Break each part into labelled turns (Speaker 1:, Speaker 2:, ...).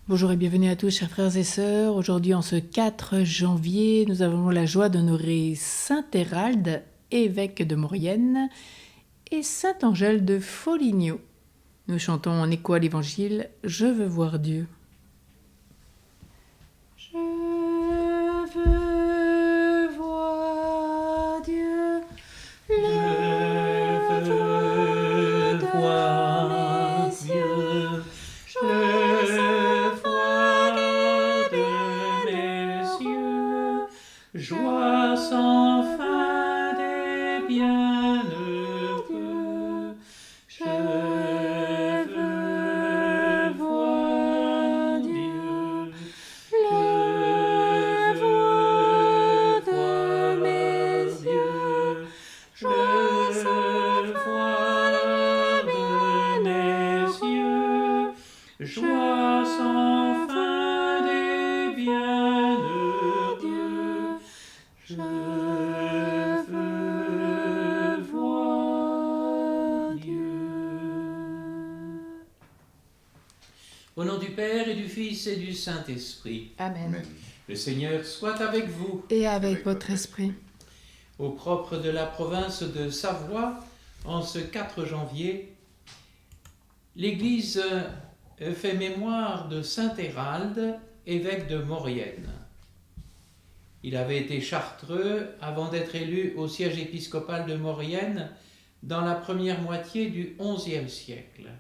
Speaker 1: Bonjour et bienvenue à tous, chers frères et sœurs. Aujourd'hui, en ce 4 janvier, nous avons la joie d'honorer Saint Hérald, évêque de Maurienne, et Saint Angèle de Foligno. Nous chantons en écho à l'Évangile « Je veux voir Dieu ». Je veux voir Dieu, le feu de mes yeux. Je
Speaker 2: Joie sans fin des bienheureux, je veux voir Dieu, le feu de mes yeux, je veux voir de mes yeux, joie sans fin des bienheureux. Je veux voir Dieu. Au nom du Père et du Fils et du Saint-Esprit.
Speaker 1: Amen.
Speaker 2: Le Seigneur soit avec vous.
Speaker 1: Et avec votre esprit.
Speaker 2: Au propre de la province de Savoie, en ce 4 janvier, l'Église fait mémoire de Saint Hérald, évêque de Maurienne. Il avait été chartreux avant d'être élu au siège épiscopal de Maurienne dans la première moitié du XIe siècle.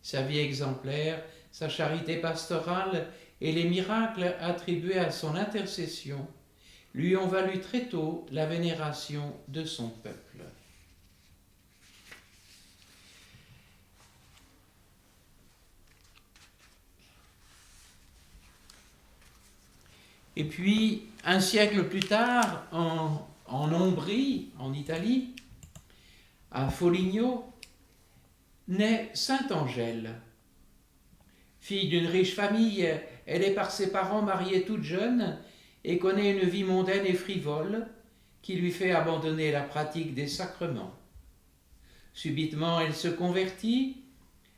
Speaker 2: Sa vie exemplaire, sa charité pastorale et les miracles attribués à son intercession lui ont valu très tôt la vénération de son peuple. Et puis, un siècle plus tard, en Ombrie, en Italie, à Foligno, naît Sainte Angèle. Fille d'une riche famille, elle est par ses parents mariée toute jeune et connaît une vie mondaine et frivole qui lui fait abandonner la pratique des sacrements. Subitement, elle se convertit.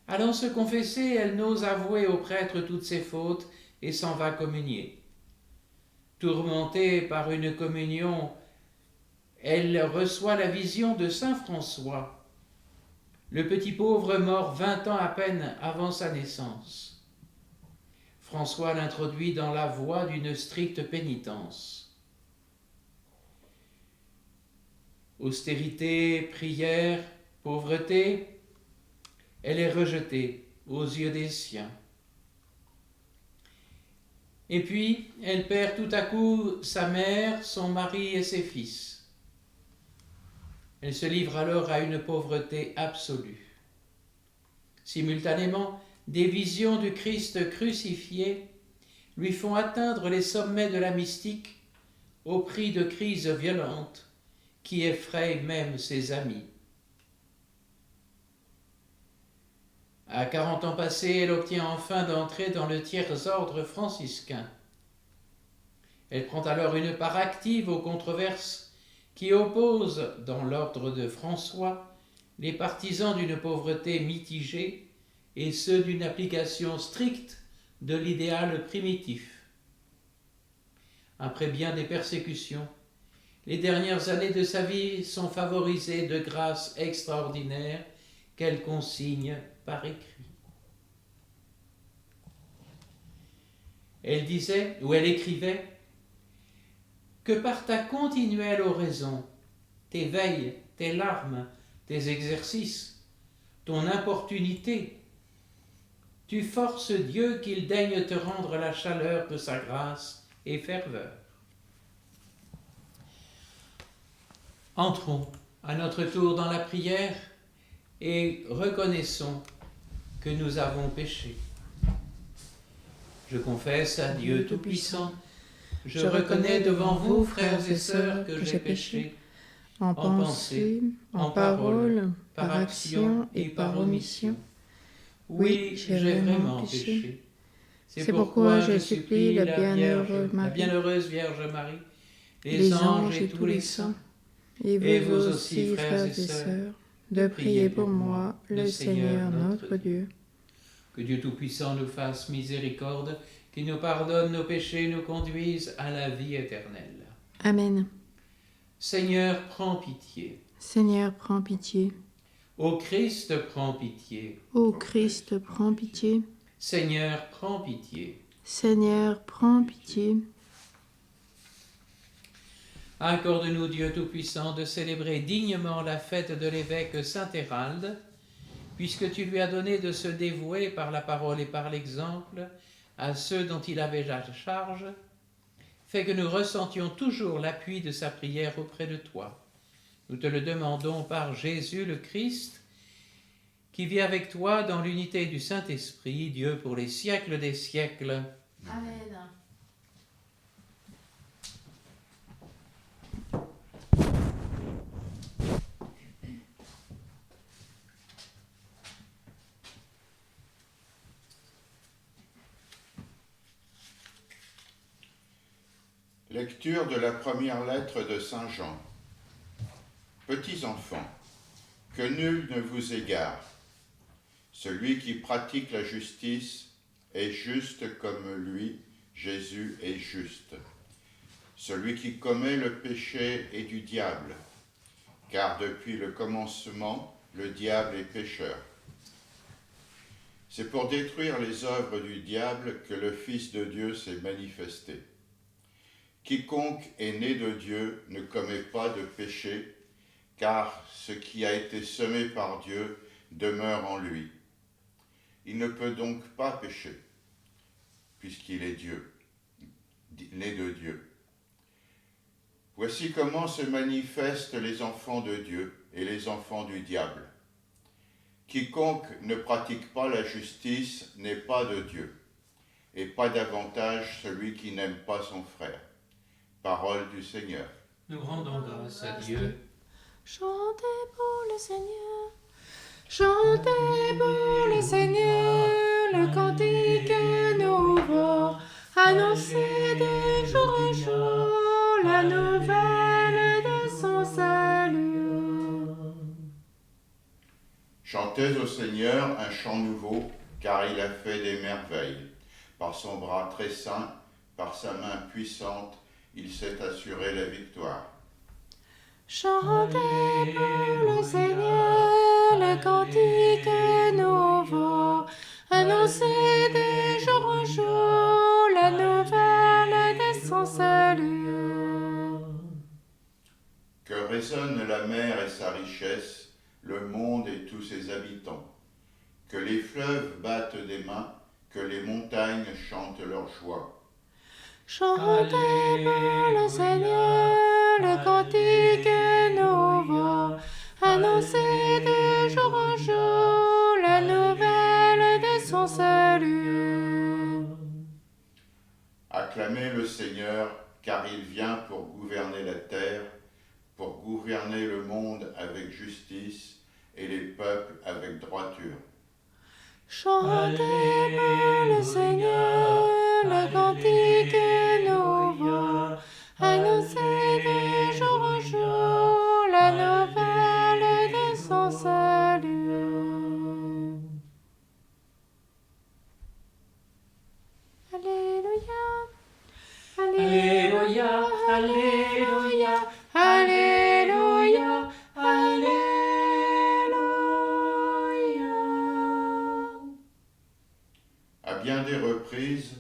Speaker 2: Allant se confesser, elle n'ose avouer au prêtre toutes ses fautes et s'en va communier. Tourmentée par une communion, elle reçoit la vision de saint François, le petit pauvre mort 20 ans à peine avant sa naissance. François l'introduit dans la voie d'une stricte pénitence. Austérité, prière, pauvreté, elle est rejetée aux yeux des siens. Et puis, elle perd tout à coup sa mère, son mari et ses fils. Elle se livre alors à une pauvreté absolue. Simultanément, des visions du Christ crucifié lui font atteindre les sommets de la mystique au prix de crises violentes qui effrayent même ses amis. À 40 ans passés, elle obtient enfin d'entrer dans le tiers-ordre franciscain. Elle prend alors une part active aux controverses qui opposent, dans l'ordre de François, les partisans d'une pauvreté mitigée et ceux d'une application stricte de l'idéal primitif. Après bien des persécutions, les dernières années de sa vie sont favorisées de grâces extraordinaires qu'elle consigne par écrit. Elle disait, ou elle écrivait, que par ta continuelle oraison, tes veilles, tes larmes, tes exercices, ton importunité, tu forces Dieu qu'il daigne te rendre la chaleur de sa grâce et ferveur. Entrons à notre tour dans la prière et reconnaissons que nous avons péché. Je confesse à Dieu Tout-Puissant, je reconnais devant vous, frères et sœurs, que j'ai péché,
Speaker 1: en pensée, en parole, par action et par omission.
Speaker 2: Oui, j'ai vraiment péché.
Speaker 1: C'est pourquoi je supplie la
Speaker 2: bienheureuse Vierge Marie,
Speaker 1: les anges et tous les saints, et vous aussi, frères et sœurs, de prier pour moi, le Seigneur notre Dieu.
Speaker 2: Que Dieu Tout-Puissant nous fasse miséricorde, qu'il nous pardonne nos péchés, nous conduise à la vie éternelle.
Speaker 1: Amen.
Speaker 2: Seigneur, prends pitié.
Speaker 1: Seigneur, prends pitié.
Speaker 2: Ô Christ, prends pitié.
Speaker 1: Ô Christ, prends pitié.
Speaker 2: Seigneur, prends pitié.
Speaker 1: Seigneur, prends pitié.
Speaker 2: Accorde-nous, Dieu Tout-Puissant, de célébrer dignement la fête de l'évêque Saint Hérald, puisque tu lui as donné de se dévouer par la parole et par l'exemple à ceux dont il avait la charge, fais que nous ressentions toujours l'appui de sa prière auprès de toi. Nous te le demandons par Jésus le Christ, qui vit avec toi dans l'unité du Saint-Esprit, Dieu pour les siècles des siècles.
Speaker 1: Amen.
Speaker 3: Lecture de la première lettre de Saint Jean. Petits enfants, que nul ne vous égare. Celui qui pratique la justice est juste comme lui, Jésus, est juste. Celui qui commet le péché est du diable, car depuis le commencement, le diable est pécheur. C'est pour détruire les œuvres du diable que le Fils de Dieu s'est manifesté. Quiconque est né de Dieu ne commet pas de péché, car ce qui a été semé par Dieu demeure en lui. Il ne peut donc pas pécher, puisqu'il est Dieu, né de Dieu. Voici comment se manifestent les enfants de Dieu et les enfants du diable. Quiconque ne pratique pas la justice n'est pas de Dieu, et pas davantage celui qui n'aime pas son frère. Parole du Seigneur.
Speaker 2: Nous rendons grâce à Dieu.
Speaker 1: Chantez pour le Seigneur. Chantez pour le Seigneur le cantique nouveau. Annoncez de jour en jour la nouvelle de son salut.
Speaker 3: Chantez au Seigneur un chant nouveau, car il a fait des merveilles. Par son bras très saint, par sa main puissante, il s'est assuré la victoire.
Speaker 1: Chantez pour le Seigneur le cantique nouveau. Annoncez de jour en jour la nouvelle de son salut.
Speaker 3: Que résonne la mer et sa richesse, le monde et tous ses habitants. Que les fleuves battent des mains, que les montagnes chantent leur joie.
Speaker 1: Chantez pour le Seigneur le cantique nouveau. Annoncez de jour en jour la nouvelle de son salut.
Speaker 3: Acclamez le Seigneur, car il vient pour gouverner la terre, pour gouverner le monde avec justice et les peuples avec droiture.
Speaker 1: Chantez pour le Seigneur le cantique nouveau. Annoncez de jour en jour la nouvelle de son salut. Alléluia,
Speaker 2: Alléluia, Alléluia,
Speaker 1: Alléluia, Alléluia.
Speaker 3: À bien des reprises,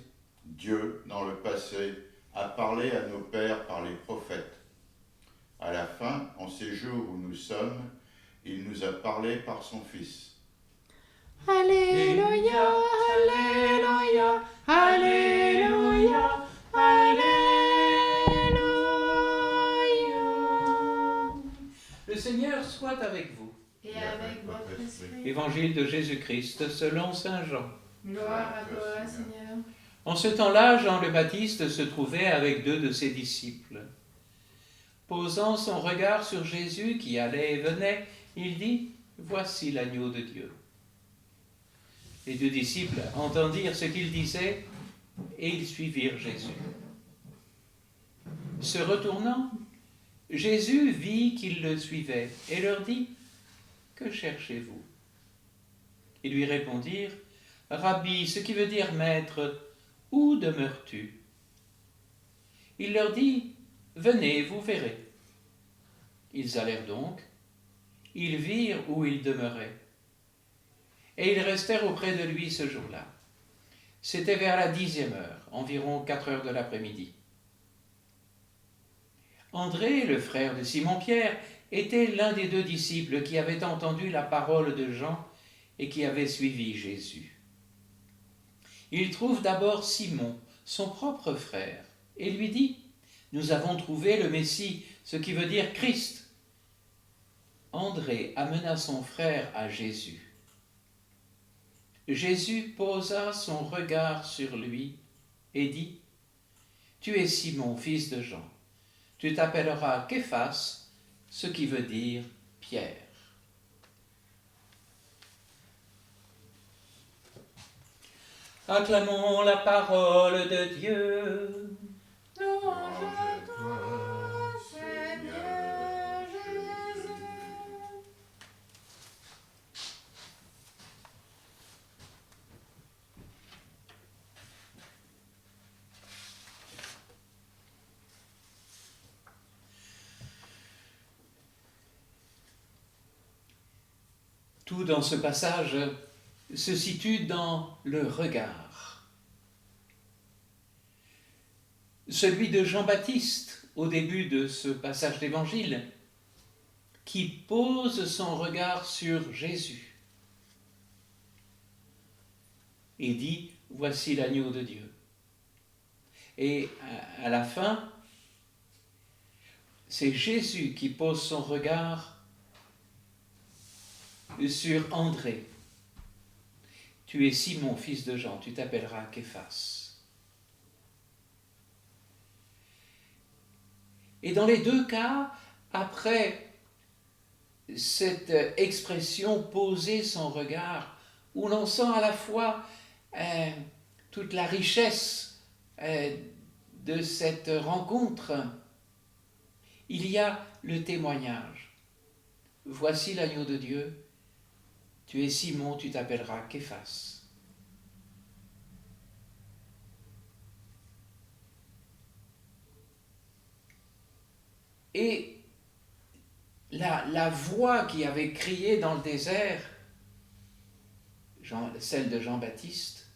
Speaker 3: Dieu, dans le passé, a parlé à nos pères par les prophètes. À la fin, en ces jours où nous sommes, il nous a parlé par son Fils.
Speaker 1: Alléluia, Alléluia, Alléluia, Alléluia.
Speaker 2: Le Seigneur soit avec vous.
Speaker 1: Et avec votre esprit.
Speaker 2: Évangile de Jésus-Christ selon saint Jean.
Speaker 1: Gloire à toi, Seigneur.
Speaker 2: En ce temps-là, Jean le Baptiste se trouvait avec 2 de ses disciples. Posant son regard sur Jésus qui allait et venait, il dit « Voici l'agneau de Dieu ». Les 2 disciples entendirent ce qu'il disait et ils suivirent Jésus. Se retournant, Jésus vit qu'ils le suivaient et leur dit « Que cherchez-vous » Ils lui répondirent « Rabbi, ce qui veut dire maître, où demeures-tu? Il leur dit, venez, vous verrez. Ils allèrent donc, ils virent où il demeurait, et ils restèrent auprès de lui ce jour-là. C'était vers la 10e heure, environ 4 heures de l'après-midi. André, le frère de Simon-Pierre, était l'un des 2 disciples qui avaient entendu la parole de Jean et qui avaient suivi Jésus. Il trouve d'abord Simon, son propre frère, et lui dit, « Nous avons trouvé le Messie, ce qui veut dire Christ. » André amena son frère à Jésus. Jésus posa son regard sur lui et dit, « Tu es Simon, fils de Jean. Tu t'appelleras Képhas, ce qui veut dire Pierre. » Acclamons la parole de Dieu.
Speaker 4: Louange à toi, Seigneur Jésus.
Speaker 2: Tout dans ce passage se situe dans le regard. Celui de Jean-Baptiste, au début de ce passage d'évangile, qui pose son regard sur Jésus et dit « Voici l'agneau de Dieu ». Et à la fin, c'est Jésus qui pose son regard sur André. « Tu es Simon, fils de Jean, tu t'appelleras Képhas. » Et dans les 2 cas, après cette expression « poser son regard », où l'on sent à la fois toute la richesse de cette rencontre, il y a le témoignage. « Voici l'agneau de Dieu. Tu es Simon, tu t'appelleras Képhas. » Et la voix qui avait crié dans le désert, celle de Jean-Baptiste,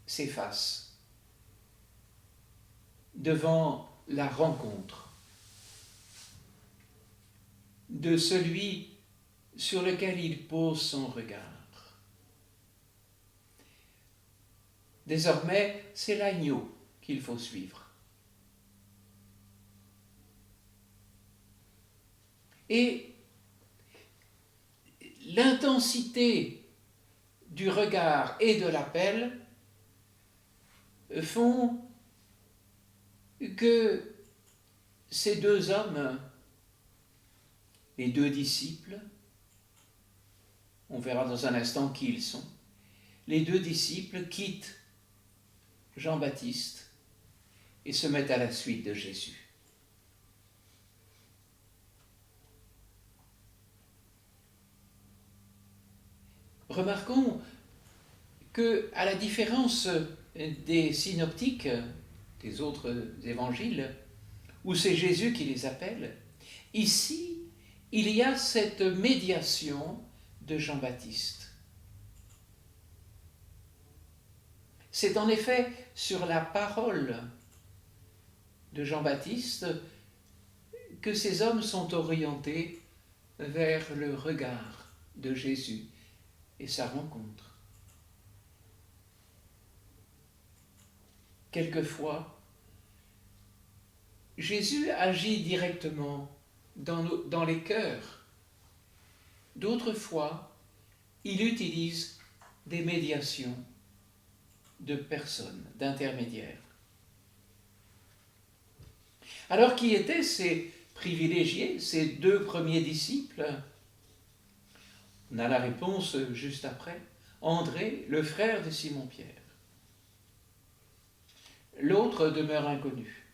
Speaker 2: s'efface devant la rencontre de celui sur lequel il pose son regard. Désormais, c'est l'agneau qu'il faut suivre. Et l'intensité du regard et de l'appel font que ces 2 hommes, les 2 disciples, on verra dans un instant qui ils sont, les 2 disciples quittent Jean-Baptiste et se mettent à la suite de Jésus. Remarquons que, à la différence des synoptiques, des autres évangiles, où c'est Jésus qui les appelle, ici, il y a cette médiation de Jean-Baptiste. C'est en effet sur la parole de Jean-Baptiste que ces hommes sont orientés vers le regard de Jésus et sa rencontre. Quelquefois, Jésus agit directement dans les cœurs. D'autres fois, il utilise des médiations de personnes, d'intermédiaires. Alors, qui étaient ces privilégiés, ces 2 premiers disciples? On a la réponse juste après. André, le frère de Simon-Pierre. L'autre demeure inconnu.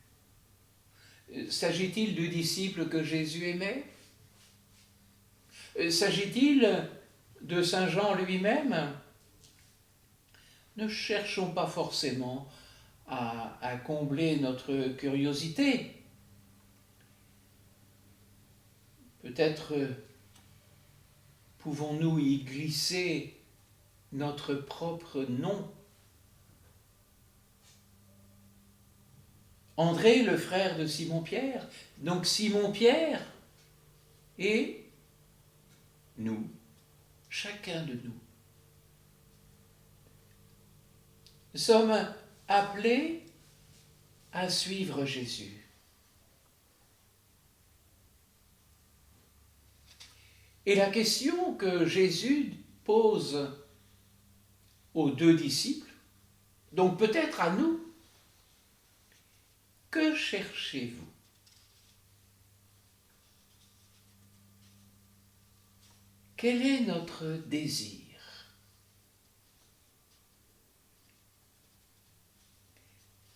Speaker 2: S'agit-il du disciple que Jésus aimait? S'agit-il de Saint Jean lui-même? ne cherchons pas forcément à combler notre curiosité. Peut-être pouvons-nous y glisser notre propre nom. André, le frère de Simon-Pierre, donc Simon-Pierre et nous, chacun de nous. Nous sommes appelés à suivre Jésus. Et la question que Jésus pose aux 2 disciples, donc peut-être à nous, que cherchez-vous? Quel est notre désir?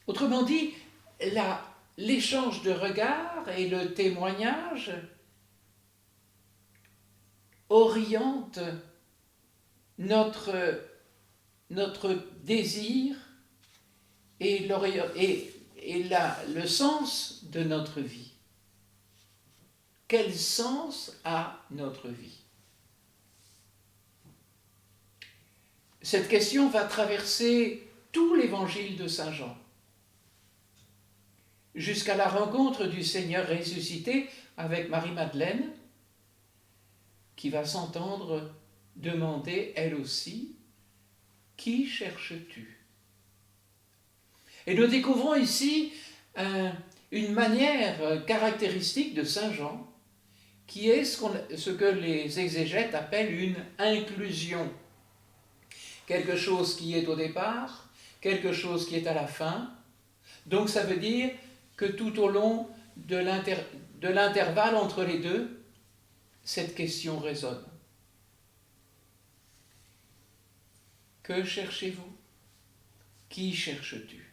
Speaker 2: Autrement dit, l'échange de regards et le témoignage orientent notre désir et le sens de notre vie. Quel sens a notre vie? Cette question va traverser tout l'évangile de Saint Jean, jusqu'à la rencontre du Seigneur ressuscité avec Marie-Madeleine, qui va s'entendre demander, elle aussi, « Qui cherches-tu » Et nous découvrons ici une manière caractéristique de Saint Jean, qui est ce que les exégètes appellent une inclusion. Quelque chose qui est au départ, quelque chose qui est à la fin. Donc ça veut dire que tout au long de l'intervalle entre les deux, cette question résonne. Que cherchez-vous? Qui cherches-tu?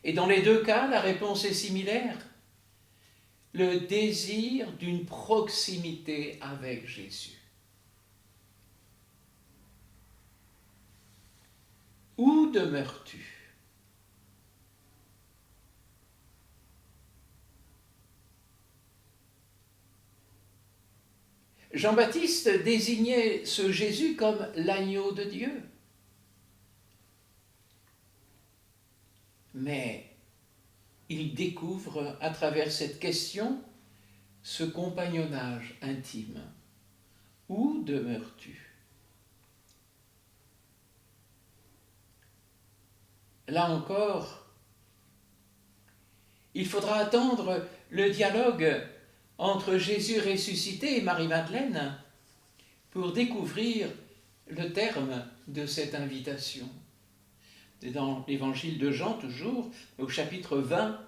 Speaker 2: Et dans les 2 cas, la réponse est similaire. Le désir d'une proximité avec Jésus. Où demeures-tu? Jean-Baptiste désignait ce Jésus comme l'agneau de Dieu. Mais il découvre à travers cette question ce compagnonnage intime. Où demeures-tu? Là encore, il faudra attendre le dialogue entre Jésus ressuscité et Marie-Madeleine pour découvrir le terme de cette invitation. Dans l'évangile de Jean, toujours, au chapitre 20,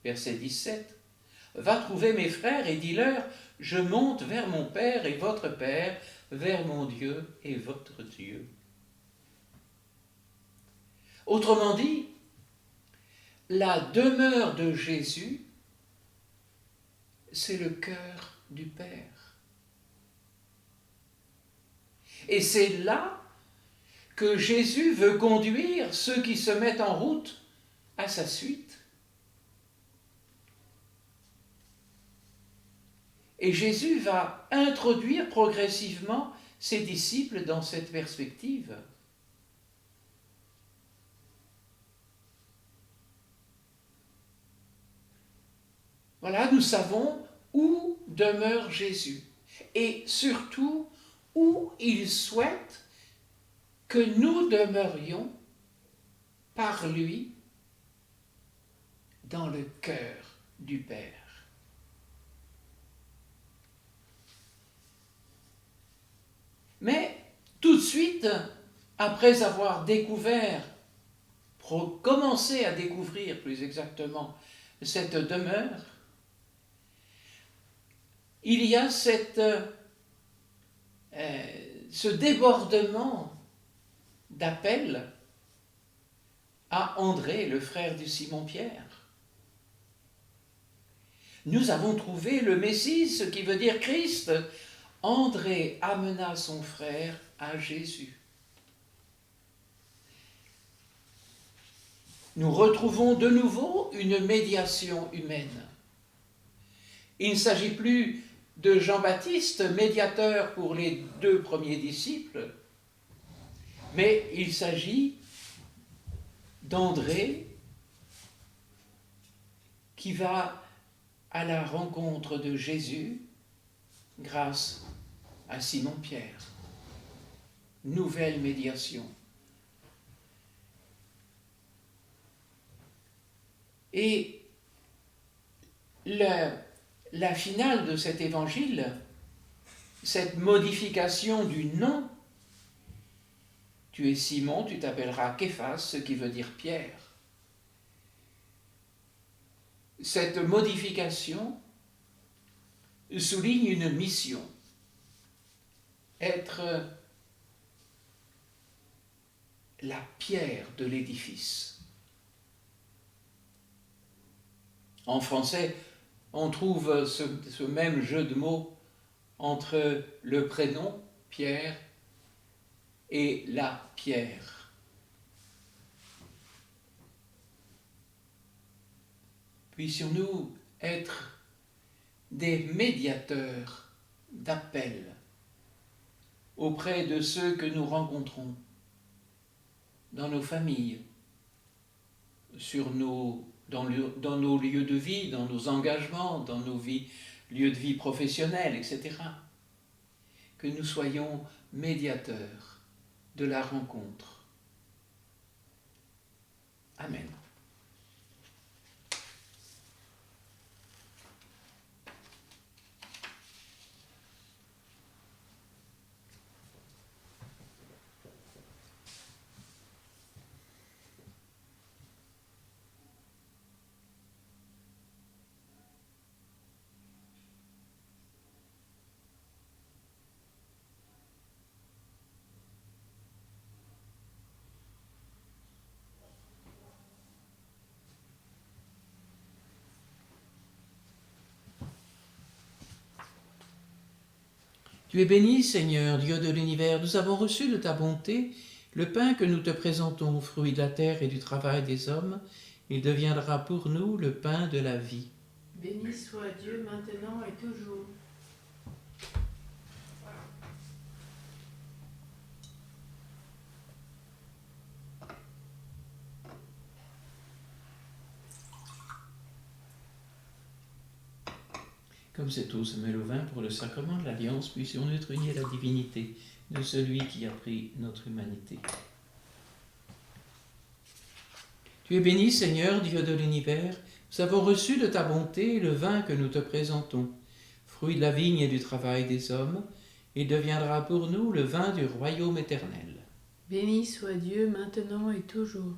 Speaker 2: verset 17, « Va trouver mes frères et dis-leur, je monte vers mon Père et votre Père, vers mon Dieu et votre Dieu. » Autrement dit, la demeure de Jésus, c'est le cœur du Père. Et c'est là que Jésus veut conduire ceux qui se mettent en route à sa suite. Et Jésus va introduire progressivement ses disciples dans cette perspective. Voilà, nous savons où demeure Jésus et surtout où il souhaite que nous demeurions par lui dans le cœur du Père. Mais tout de suite, après avoir découvert, commencé à découvrir plus exactement cette demeure, il y a ce débordement d'appel à André, le frère de Simon-Pierre. Nous avons trouvé le Messie, ce qui veut dire Christ. André amena son frère à Jésus. nous retrouvons de nouveau une médiation humaine. Il ne s'agit plus de Jean-Baptiste, médiateur pour les 2 premiers disciples, mais il s'agit d'André qui va à la rencontre de Jésus grâce à Simon-Pierre. Nouvelle médiation. Et la finale de cet évangile, cette modification du nom, tu es Simon, tu t'appelleras Képhas, ce qui veut dire Pierre. Cette modification souligne une mission, être la pierre de l'édifice. En français, on trouve ce même jeu de mots entre le prénom Pierre et la pierre. Puissions-nous être des médiateurs d'appel auprès de ceux que nous rencontrons dans nos familles, dans nos lieux de vie, dans nos engagements, dans nos lieux de vie professionnels, etc. Que nous soyons médiateurs de la rencontre. Amen. Tu es béni, Seigneur, Dieu de l'univers. Nous avons reçu de ta bonté le pain que nous te présentons, fruit de la terre et du travail des hommes. Il deviendra pour nous le pain de la vie.
Speaker 1: Béni soit Dieu maintenant et toujours.
Speaker 2: Comme cette eau se mêle au vin pour le sacrement de l'Alliance, puissions-nous trunir la divinité de celui qui a pris notre humanité. Tu es béni, Seigneur, Dieu de l'univers. Nous avons reçu de ta bonté le vin que nous te présentons, fruit de la vigne et du travail des hommes. Il deviendra pour nous le vin du royaume éternel.
Speaker 1: Béni soit Dieu maintenant et toujours.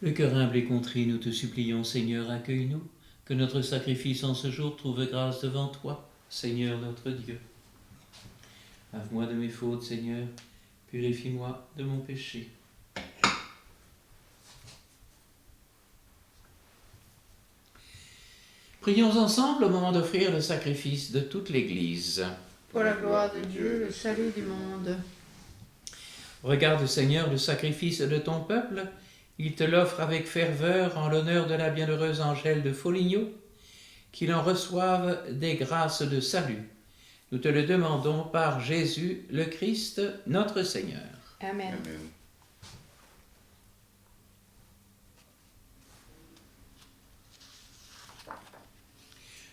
Speaker 2: Le cœur humble et contrit, nous te supplions, Seigneur, accueille-nous, que notre sacrifice en ce jour trouve grâce devant toi, Seigneur notre Dieu. Lave-moi de mes fautes, Seigneur, purifie-moi de mon péché. Prions ensemble au moment d'offrir le sacrifice de toute l'Église.
Speaker 1: Pour la gloire de Dieu, le salut du monde.
Speaker 2: Regarde, Seigneur, le sacrifice de ton peuple. Il te l'offre avec ferveur en l'honneur de la bienheureuse Angèle de Foligno, qu'il en reçoive des grâces de salut. Nous te le demandons par Jésus le Christ, notre Seigneur.
Speaker 1: Amen.
Speaker 3: Amen.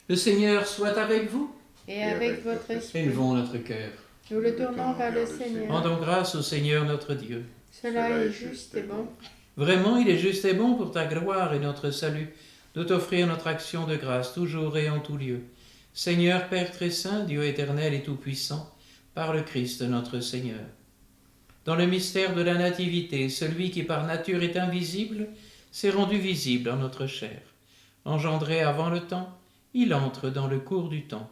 Speaker 2: Le Seigneur soit avec vous.
Speaker 1: Et avec votre esprit,
Speaker 2: Élevons notre cœur.
Speaker 1: nous le tournons vers le Seigneur.
Speaker 2: Rendons grâce au Seigneur notre Dieu.
Speaker 1: Cela est juste et bon.
Speaker 2: Vraiment, il est juste et bon pour ta gloire et notre salut de t'offrir notre action de grâce toujours et en tout lieu. Seigneur, Père très saint, Dieu éternel et tout-puissant, par le Christ notre Seigneur. Dans le mystère de la nativité, celui qui par nature est invisible s'est rendu visible en notre chair. Engendré avant le temps, il entre dans le cours du temps.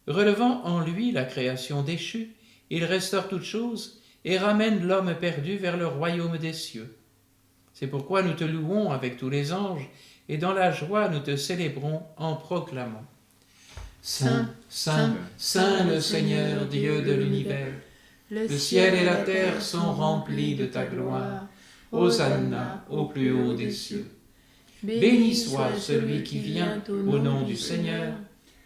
Speaker 2: Relevant en lui la création déchue, il restaure toutes choses et ramène l'homme perdu vers le royaume des cieux. C'est pourquoi nous te louons avec tous les anges, et dans la joie nous te célébrons en proclamant. Saint, Saint, Saint le Seigneur, Dieu de l'univers, Le ciel et la terre sont remplis de ta gloire. Hosanna au plus haut des cieux. Béni soit celui qui vient au nom du Seigneur.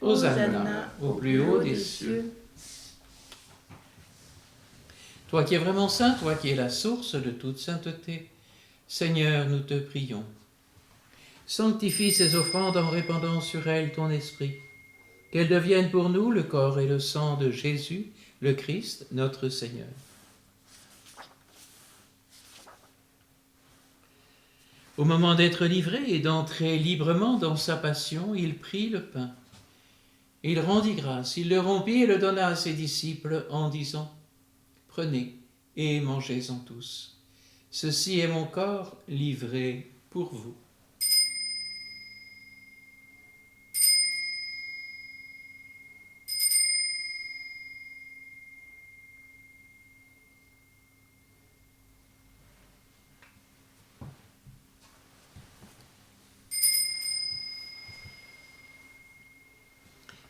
Speaker 2: Hosanna au plus haut des cieux. Toi qui es vraiment saint, toi qui es la source de toute sainteté, Seigneur, nous te prions. Sanctifie ces offrandes en répandant sur elles ton esprit, qu'elles deviennent pour nous le corps et le sang de Jésus, le Christ, notre Seigneur. Au moment d'être livré et d'entrer librement dans sa passion, il prit le pain. Il rendit grâce, il le rompit et le donna à ses disciples en disant « Prenez et mangez-en tous. Ceci est mon corps livré pour vous. »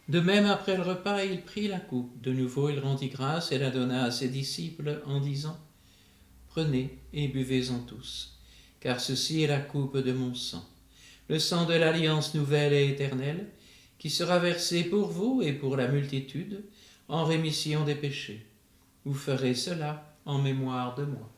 Speaker 2: De même, après le repas, il prit la coupe. De nouveau, il rendit grâce et la donna à ses disciples en disant « Prenez et buvez-en tous, car ceci est la coupe de mon sang, le sang de l'alliance nouvelle et éternelle, qui sera versé pour vous et pour la multitude en rémission des péchés. Vous ferez cela en mémoire de moi. »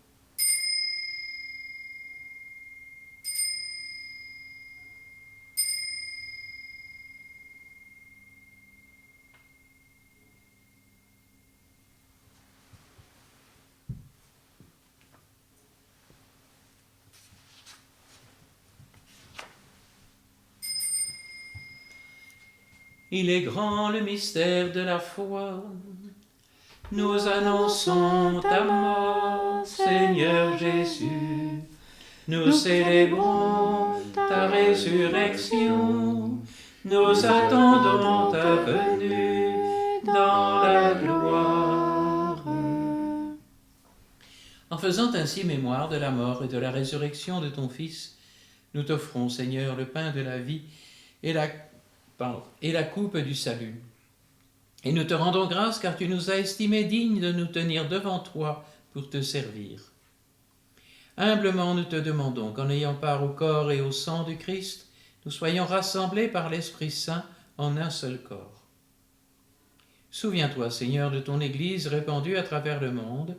Speaker 2: Il est grand le mystère de la foi. Nous annonçons ta mort, Seigneur Jésus. Nous célébrons ta résurrection. Nous attendons ta venue dans la gloire. En faisant ainsi mémoire de la mort et de la résurrection de ton Fils, nous t'offrons, Seigneur, le pain de la vie et la coupe du salut. Et nous te rendons grâce car tu nous as estimés dignes de nous tenir devant toi pour te servir. Humblement nous te demandons qu'en ayant part au corps et au sang du Christ, nous soyons rassemblés par l'Esprit Saint en un seul corps. Souviens-toi, Seigneur, de ton Église répandue à travers le monde,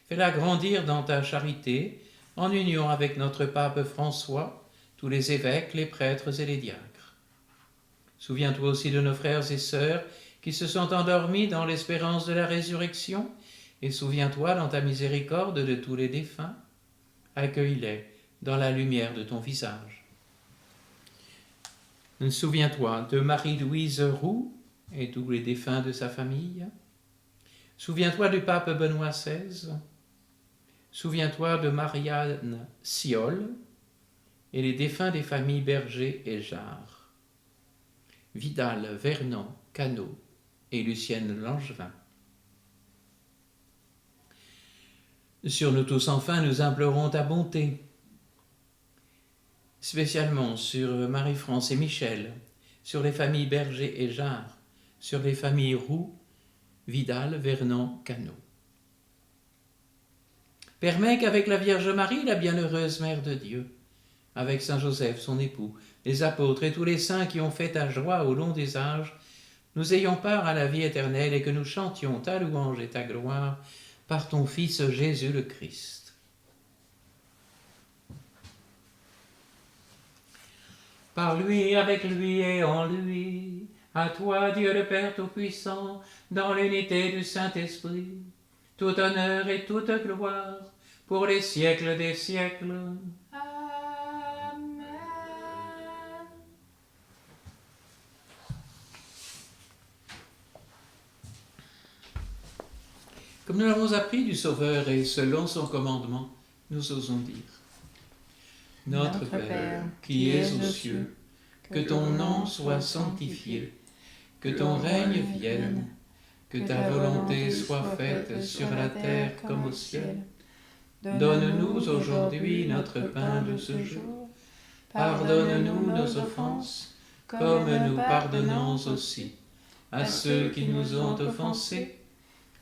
Speaker 2: fais-la grandir dans ta charité, en union avec notre pape François, tous les évêques, les prêtres et les diacres. Souviens-toi aussi de nos frères et sœurs qui se sont endormis dans l'espérance de la résurrection, et souviens-toi dans ta miséricorde de tous les défunts. Accueille-les dans la lumière de ton visage. Souviens-toi de Marie-Louise Roux et tous les défunts de sa famille. Souviens-toi du pape Benoît XVI. Souviens-toi de Marianne Siol et les défunts des familles Berger et Jarre. Vidal, Vernon, Cano et Lucienne Langevin. Sur nous tous enfin, nous implorons ta bonté, spécialement sur Marie-France et Michel, sur les familles Berger et Jarre, sur les familles Roux, Vidal, Vernon, Cano. Permets qu'avec la Vierge Marie, la bienheureuse Mère de Dieu, avec Saint Joseph, son époux, les apôtres et tous les saints qui ont fait ta joie au long des âges, nous ayons part à la vie éternelle et que nous chantions ta louange et ta gloire par ton Fils Jésus le Christ. Par lui, avec lui et en lui, à toi, Dieu le Père Tout-Puissant, dans l'unité du Saint-Esprit, tout honneur et toute gloire, pour les siècles des siècles. Comme nous l'avons appris du Sauveur et selon son commandement, nous osons dire « Notre Père, qui es aux cieux, que ton nom soit sanctifié, que ton règne vienne, que ta volonté soit faite sur la terre comme au ciel. Donne-nous aujourd'hui notre pain de ce jour. Pardonne-nous nos offenses, comme nous pardonnons aussi à ceux qui nous ont offensés.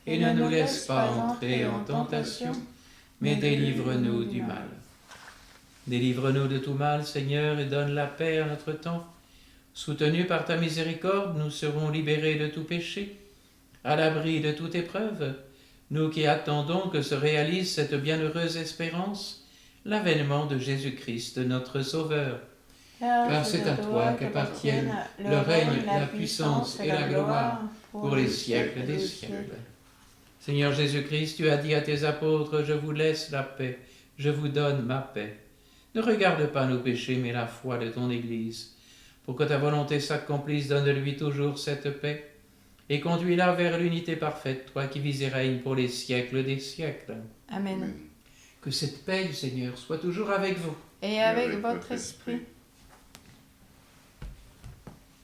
Speaker 2: et ne nous laisse pas entrer en tentation, mais délivre-nous du mal. Délivre-nous de tout mal, Seigneur, et donne la paix à notre temps. Soutenus par ta miséricorde, nous serons libérés de tout péché, à l'abri de toute épreuve, nous qui attendons que se réalise cette bienheureuse espérance, l'avènement de Jésus-Christ, notre Sauveur. Car c'est à toi qu'appartiennent le règne, la puissance et la gloire pour les siècles des siècles. Seigneur Jésus-Christ, tu as dit à tes apôtres, « Je vous laisse la paix, je vous donne ma paix. » Ne regarde pas nos péchés, mais la foi de ton Église. Pour que ta volonté s'accomplisse, donne-lui toujours cette paix, et conduis-la vers l'unité parfaite, toi qui vis et règnes pour les siècles des siècles.
Speaker 4: Amen.
Speaker 2: Que cette paix du Seigneur soit toujours avec vous.
Speaker 4: Et avec votre esprit.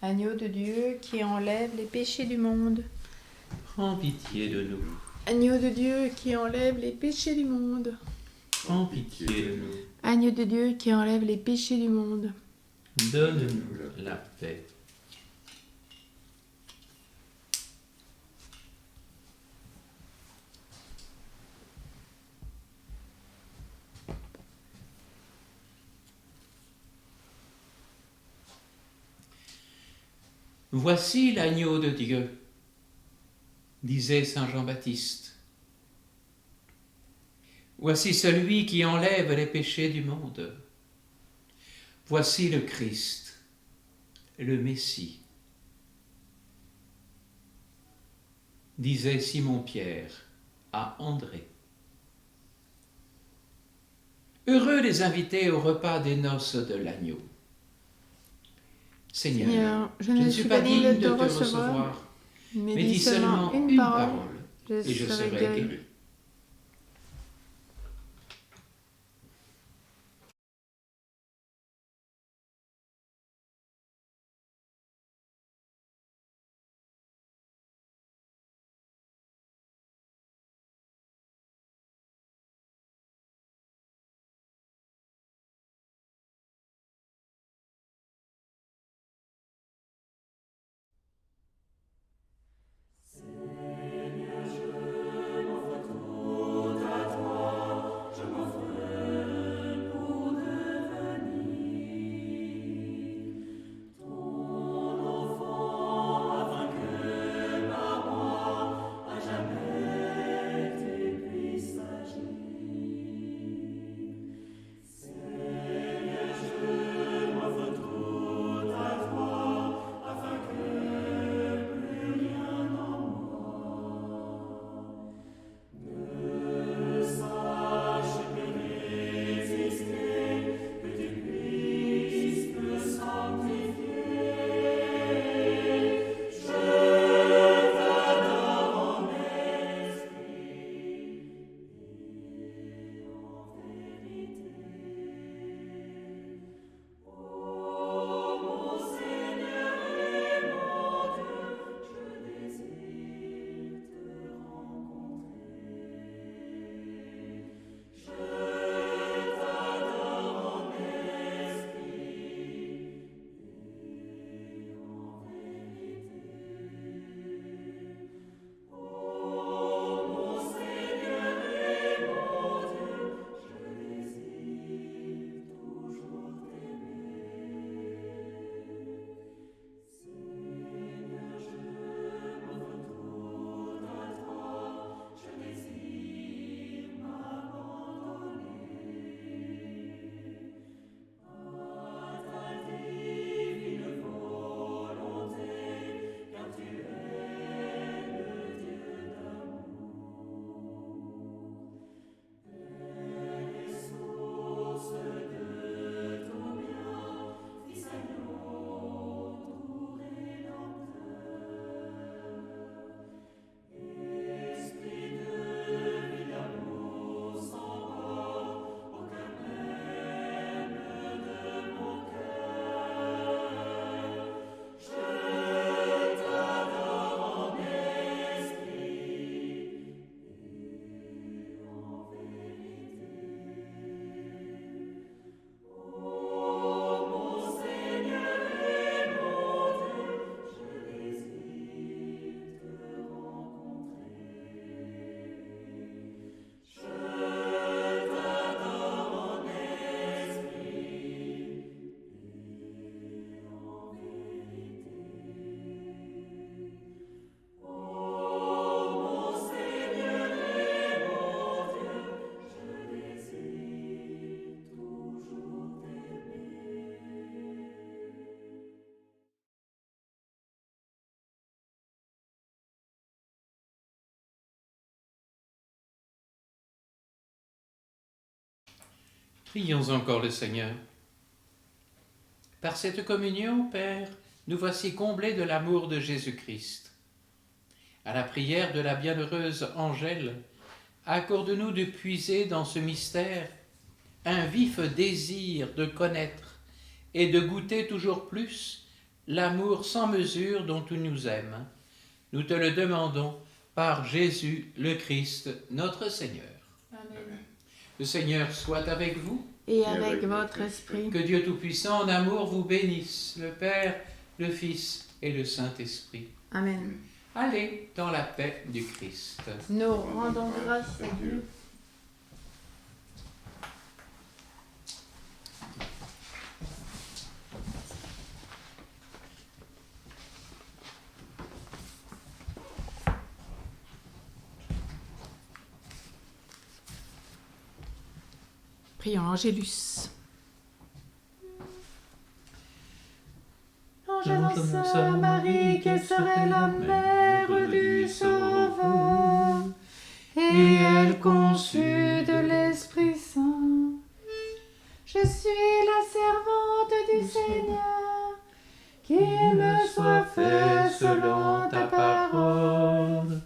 Speaker 4: Agneau de Dieu qui enlève les péchés du monde.
Speaker 2: Prends pitié de nous.
Speaker 1: Agneau de Dieu qui enlève les péchés du monde.
Speaker 2: Prends pitié de nous.
Speaker 1: Agneau de Dieu qui enlève les péchés du monde.
Speaker 2: Donne-nous la paix. Voici l'agneau de Dieu, disait saint Jean-Baptiste. Voici celui qui enlève les péchés du monde. Voici le Christ, le Messie, disait Simon-Pierre à André. Heureux les invités au repas des noces de l'agneau. Seigneur, je ne suis pas digne de te recevoir, mais dis seulement une parole, et je serai guéri. Prions encore le Seigneur. Par cette communion, Père, nous voici comblés de l'amour de Jésus-Christ. À la prière de la bienheureuse Angèle, accorde-nous de puiser dans ce mystère un vif désir de connaître et de goûter toujours plus l'amour sans mesure dont tu nous aimes. Nous te le demandons par Jésus le Christ, notre Seigneur.
Speaker 4: Amen.
Speaker 2: Le Seigneur soit avec vous.
Speaker 4: Et avec votre esprit.
Speaker 2: Que Dieu Tout-Puissant en amour vous bénisse, le Père, le Fils et le Saint-Esprit.
Speaker 4: Amen.
Speaker 2: Allez dans la paix du Christ.
Speaker 4: Nous rendons grâce à Dieu.
Speaker 1: Prions l'Angélus.
Speaker 4: L'Angélus Marie, qui serait la mère du Sauveur, et elle conçut de l'Esprit Saint. Je suis la servante du Seigneur, qu'il me soit fait selon ta parole.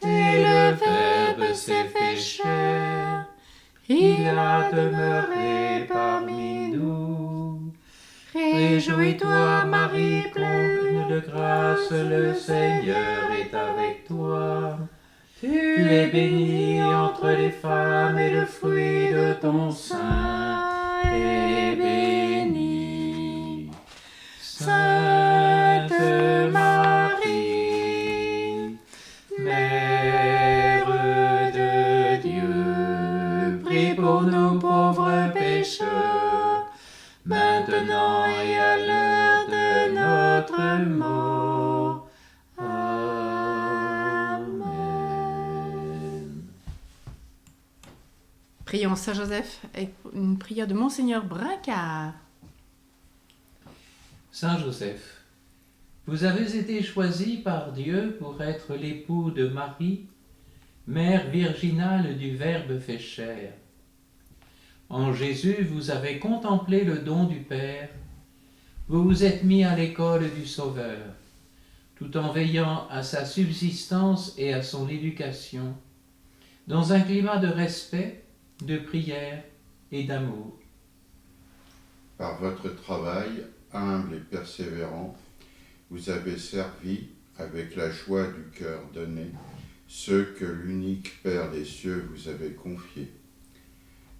Speaker 4: Et le Verbe s'est fait chair, il a demeuré parmi nous. Réjouis-toi, Marie, pleine de grâce, le Seigneur est avec toi. Tu es bénie entre les femmes, et le fruit de ton sein est béni. Sainte Marie, Mère de Dieu, prie pour nous pauvres pécheurs, maintenant et à l'heure de notre mort. Amen.
Speaker 1: Prions Saint Joseph avec une prière de Monseigneur Brincard.
Speaker 2: Saint Joseph, vous avez été choisi par Dieu pour être l'époux de Marie, mère virginale du Verbe fait chair. En Jésus, vous avez contemplé le don du Père, vous vous êtes mis à l'école du Sauveur, tout en veillant à sa subsistance et à son éducation, dans un climat de respect, de prière et d'amour.
Speaker 3: Par votre travail, humble et persévérant, vous avez servi, avec la joie du cœur donné, ceux que l'unique Père des cieux vous avait confiés.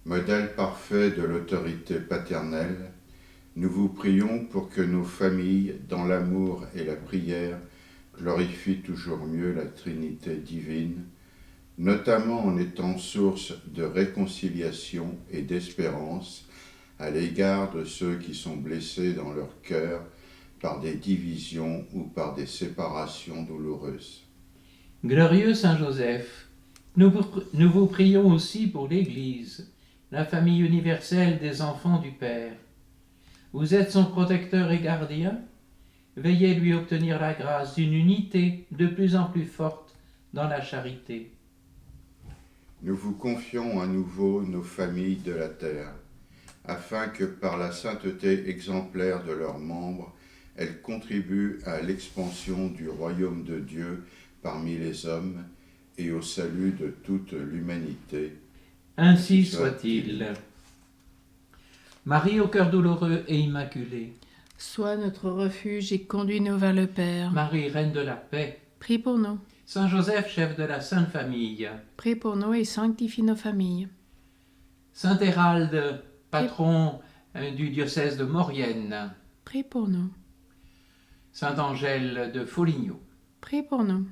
Speaker 3: Modèle parfait de l'autorité paternelle, nous vous prions pour que nos familles, dans l'amour et la prière, glorifient toujours mieux la Trinité divine, notamment en étant source de réconciliation et d'espérance à l'égard de ceux qui sont blessés dans leur cœur par des divisions ou par des séparations douloureuses.
Speaker 2: Glorieux Saint Joseph, nous vous prions aussi pour l'Église, la famille universelle des enfants du Père. Vous êtes son protecteur et gardien, veillez lui obtenir la grâce d'une unité de plus en plus forte dans la charité.
Speaker 3: Nous vous confions à nouveau nos familles de la terre, afin que par la sainteté exemplaire de leurs membres, elles contribuent à l'expansion du royaume de Dieu parmi les hommes et au salut de toute l'humanité.
Speaker 2: Ainsi soit-il. Marie au cœur douloureux et immaculé,
Speaker 1: Sois notre refuge et conduis-nous vers le Père.
Speaker 2: Marie, reine de la paix,
Speaker 1: Prie pour nous.
Speaker 2: Saint Joseph, chef de la Sainte Famille,
Speaker 1: Prie pour nous et sanctifie nos familles.
Speaker 2: Saint Hérald, patron du diocèse de Maurienne,
Speaker 1: Prie pour nous.
Speaker 2: Saint Angèle de Foligno,
Speaker 1: Prie pour nous.